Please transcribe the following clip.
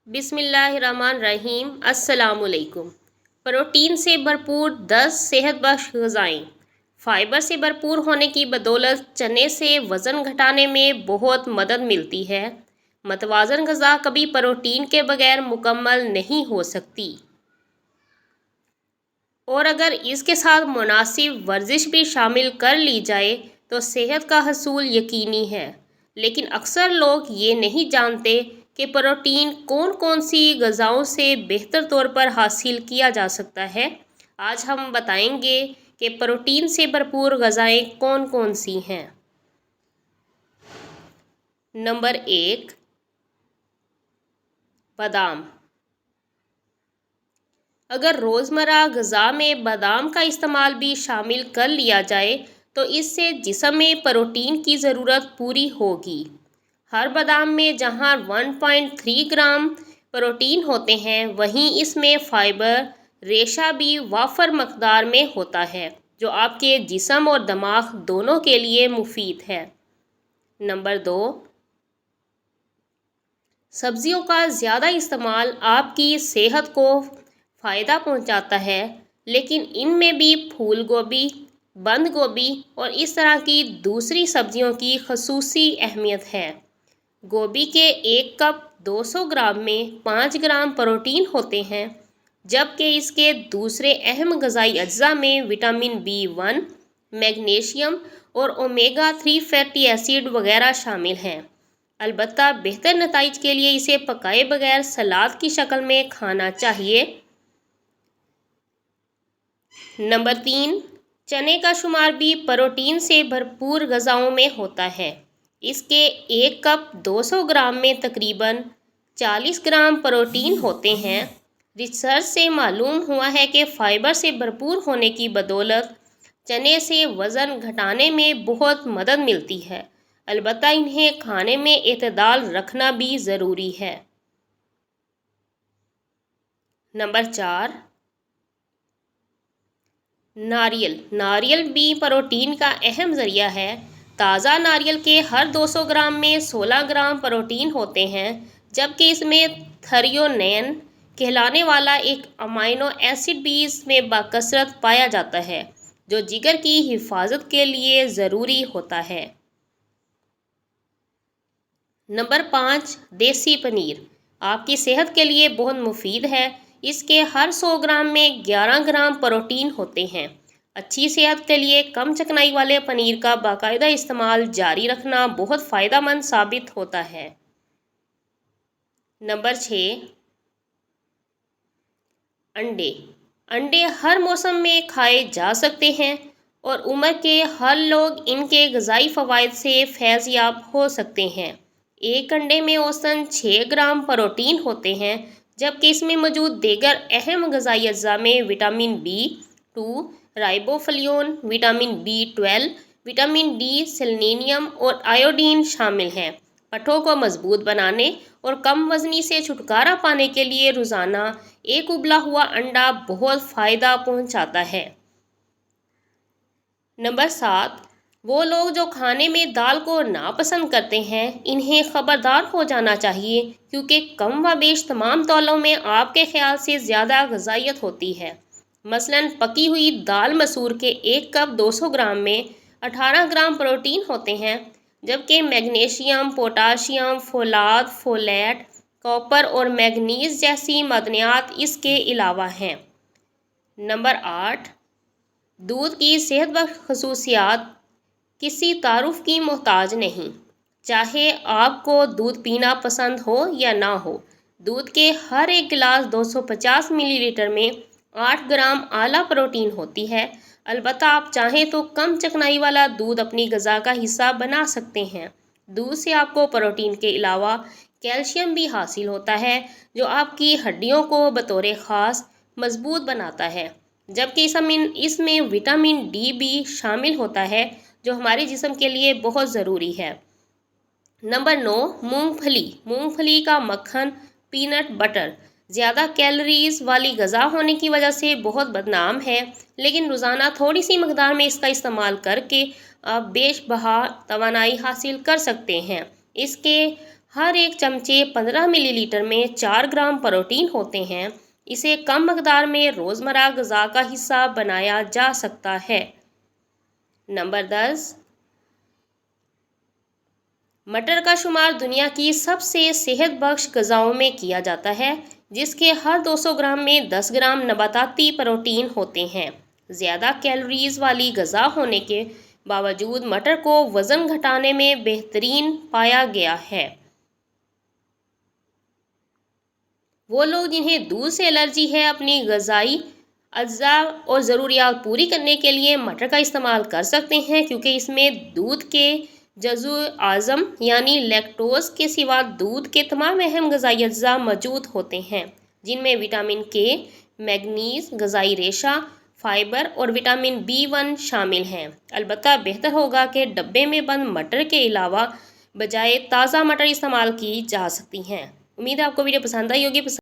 बिस्मिल्लाहिर्रहमानिर्रहीम। अस्सलाम वालेकुम। प्रोटीन से भरपूर 10 सेहत बख्श ग़िज़ाएँ। फ़ाइबर से भरपूर होने की बदौलत चने से वज़न घटाने में बहुत मदद मिलती है। मतवाज़न ग़िज़ा कभी प्रोटीन के बगैर मुकम्मल नहीं हो सकती, और अगर इसके साथ मुनासिब वर्जिश भी शामिल कर ली जाए तो सेहत का हसूल यकीनी है। लेकिन अक्सर लोग ये नहीं जानते कि प्रोटीन कौन कौन सी ग़िज़ाओं से बेहतर तौर पर हासिल किया जा सकता है। आज हम बताएंगे कि प्रोटीन से भरपूर ग़िज़ाएँ कौन कौन सी हैं। नंबर 1, बादाम। अगर रोज़मर्रा ग़िज़ा में बादाम का इस्तेमाल भी शामिल कर लिया जाए तो इससे जिस्म में प्रोटीन की ज़रूरत पूरी होगी। हर बादाम में जहां 1.3 ग्राम प्रोटीन होते हैं, वहीं इसमें फ़ाइबर रेशा भी वाफर मकदार में होता है, जो आपके जिस्म और दिमाग दोनों के लिए मुफीद है। नंबर 2, सब्जियों का ज़्यादा इस्तेमाल आपकी सेहत को फ़ायदा पहुंचाता है, लेकिन इनमें भी फूल गोभी, बंद गोभी और इस तरह की दूसरी सब्जियों की ख़ुसूसी अहमियत है। गोभी के 1 कप 200 ग्राम में 5 ग्राम प्रोटीन होते हैं, जबकि इसके दूसरे अहम ग़िज़ाई अज्जा में विटामिन B1, मैग्नीशियम और ओमेगा 3 फैटी एसिड वगैरह शामिल हैं। अलबत्ता बेहतर नताइज के लिए इसे पकाए बगैर सलाद की शक्ल में खाना चाहिए। नंबर 3, चने का शुमार भी प्रोटीन से भरपूर ग़िज़ाओं में होता है। इसके 1 कप 200 ग्राम में तकरीबन 40 ग्राम प्रोटीन होते हैं। रिसर्च से मालूम हुआ है कि फ़ाइबर से भरपूर होने की बदौलत चने से वज़न घटाने में बहुत मदद मिलती है। अलबत्ता इन्हें खाने में एतदाल रखना भी ज़रूरी है। नंबर 4, नारियल। नारियल भी प्रोटीन का अहम ज़रिया है। ताज़ा नारियल के हर 200 ग्राम में 16 ग्राम प्रोटीन होते हैं, जबकि इसमें थ्रियोनेन कहलाने वाला एक अमाइनो एसिड भी इसमें बाकसरत पाया जाता है, जो जिगर की हिफाजत के लिए ज़रूरी होता है। नंबर 5, देसी पनीर आपकी सेहत के लिए बहुत मुफीद है। इसके हर 100 ग्राम में 11 ग्राम प्रोटीन होते हैं। अच्छी सेहत के लिए कम चिकनाई वाले पनीर का बाकायदा इस्तेमाल जारी रखना बहुत फ़ायदेमंद साबित होता है। नंबर 6, अंडे। अंडे हर मौसम में खाए जा सकते हैं और उम्र के हर लोग इनके ग़िज़ाई फ़वाइद से फैज़याब हो सकते हैं। एक अंडे में औसतन 6 ग्राम प्रोटीन होते हैं, जबकि इसमें मौजूद दीगर अहम ग़िज़ाई अज्जा में vitamin B2, riboflavin, vitamin B12, vitamin D, selenium और आयोडीन शामिल हैं। पट्ठों को मजबूत बनाने और कम वज़नी से छुटकारा पाने के लिए रोज़ाना एक उबला हुआ अंडा बहुत फ़ायदा पहुंचाता है। नंबर 7, वो लोग जो खाने में दाल को नापसंद करते हैं, इन्हें ख़बरदार हो जाना चाहिए, क्योंकि कम व बेश तमाम तौलों में आपके ख्याल से ज़्यादा ग़िज़ाइयत होती है। मसलन पकी हुई दाल मसूर के 1 कप 200 ग्राम में 18 ग्राम प्रोटीन होते हैं, जबकि मैग्नीशियम, पोटाशियम, फोलाद, फोलेट, कॉपर और मैग्नीज़ जैसी मदनियात इसके अलावा हैं। नंबर 8, दूध की सेहत बख्श खसूसियात किसी तारुफ की मोहताज नहीं। चाहे आपको दूध पीना पसंद हो या ना हो, दूध के हर एक गिलास 250 मिलीलीटर में 8 ग्राम आला प्रोटीन होती है। अलबत्ता आप चाहें तो कम चिकनाई वाला दूध अपनी ग़िज़ा का हिस्सा बना सकते हैं। दूध से आपको प्रोटीन के अलावा कैल्शियम भी हासिल होता है, जो आपकी हड्डियों को बतौर ख़ास मजबूत बनाता है, जबकि इसमें विटामिन D भी शामिल होता है, जो हमारे जिस्म के लिए बहुत ज़रूरी है। नंबर 9, मूंगफली। मूंगफली का मक्खन, पीनट बटर ज़्यादा कैलोरीज़ वाली ग़िज़ा होने की वजह से बहुत बदनाम है, लेकिन रोज़ाना थोड़ी सी मकदार में इसका इस्तेमाल करके आप बेशबहा तवानाई हासिल कर सकते हैं। इसके हर एक चमचे 15 मिलीलीटर में 4 ग्राम प्रोटीन होते हैं। इसे कम मकदार में रोज़मर्रा ग़िज़ा का हिस्सा बनाया जा सकता है। नंबर 10, मटर का शुमार दुनिया की सबसे सेहत बख्श ग़िज़ाओं में किया जाता है, जिसके हर 200 ग्राम में 10 ग्राम नबाताती प्रोटीन होते हैं। ज़्यादा कैलोरीज़ वाली ग़िज़ा होने के बावजूद मटर को वज़न घटाने में बेहतरीन पाया गया है। वो लोग जिन्हें दूध से एलर्जी है अपनी ग़िज़ाई अज्जा और ज़रूरियात पूरी करने के लिए मटर का इस्तेमाल कर सकते हैं, क्योंकि इसमें दूध के जज़्व आज़म यानी लैक्टोज़ के सिवा दूध के तमाम अहम ग़िज़ाई अज्जा मौजूद होते हैं, जिनमें विटामिन के, मैग्नीज़, ग़िज़ाई रेशा, फाइबर और विटामिन B1 शामिल हैं। अलबत्ता बेहतर होगा कि डब्बे में बंद मटर के अलावा बजाय ताज़ा मटर इस्तेमाल की जा सकती हैं। उम्मीद है आपको वीडियो पसंद आई होगी।